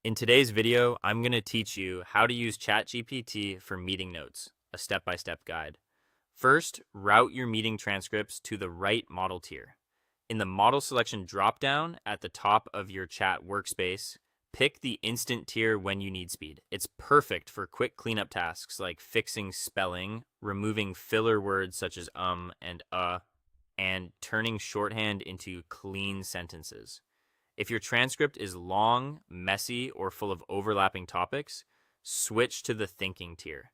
In today's video, I'm going to teach you how to use ChatGPT for meeting notes, a step-by-step guide. First, route your meeting transcripts to the right model tier. In the model selection dropdown at the top of your chat workspace, pick the instant tier when you need speed. It's perfect for quick cleanup tasks like fixing spelling, removing filler words such as and turning shorthand into clean sentences. If your transcript is long, messy, or full of overlapping topics, switch to the thinking tier.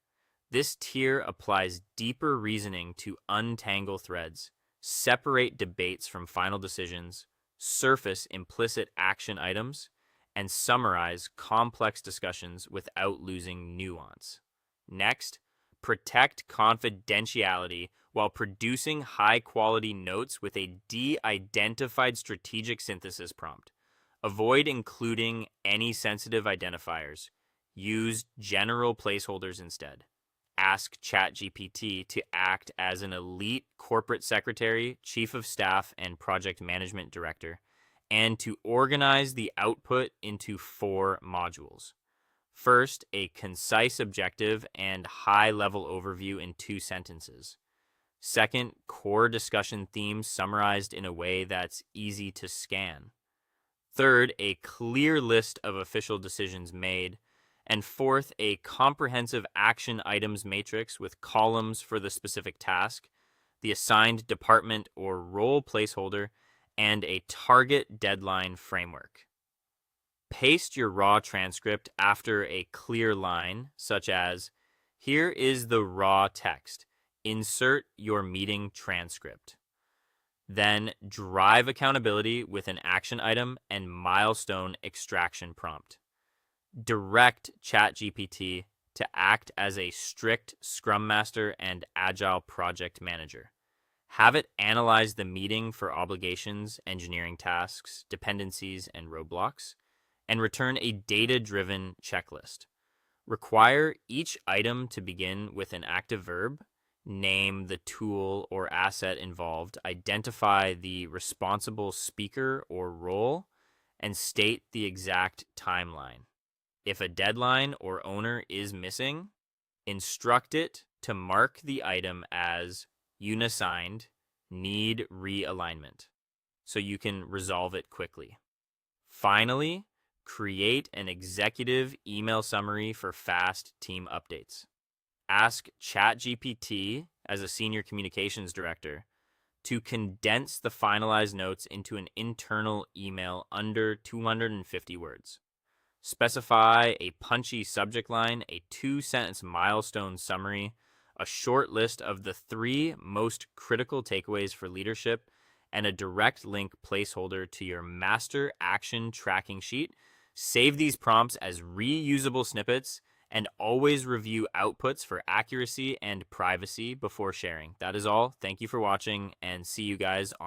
This tier applies deeper reasoning to untangle threads, separate debates from final decisions, surface implicit action items, and summarize complex discussions without losing nuance. Next, protect confidentiality while producing high-quality notes with a de-identified strategic synthesis prompt. Avoid including any sensitive identifiers. Use general placeholders instead. Ask ChatGPT to act as an elite corporate secretary, chief of staff, and project management director, and to organize the output into 4 modules. First, a concise objective and high-level overview in 2 sentences. Second, core discussion themes summarized in a way that's easy to scan. Third, a clear list of official decisions made. And fourth, a comprehensive action items matrix with columns for the specific task, the assigned department or role placeholder, and a target deadline framework. Paste your raw transcript after a clear line, such as, "Here is the raw text. Insert your meeting transcript." Then drive accountability with an action item and milestone extraction prompt. Direct ChatGPT to act as a strict Scrum Master and Agile project manager. Have it analyze the meeting for obligations, engineering tasks, dependencies, and roadblocks, and return a data-driven checklist. Require each item to begin with an active verb. Name the tool or asset involved, identify the responsible speaker or role, and state the exact timeline. If a deadline or owner is missing, instruct it to mark the item as unassigned, need realignment, so you can resolve it quickly. Finally, create an executive email summary for fast team updates. Ask ChatGPT, as a senior communications director, to condense the finalized notes into an internal email under 250 words. Specify a punchy subject line, a 2-sentence milestone summary, a short list of the 3 most critical takeaways for leadership, and a direct link placeholder to your master action tracking sheet. Save these prompts as reusable snippets and always review outputs for accuracy and privacy before sharing. That is all. Thank you for watching, and see you guys on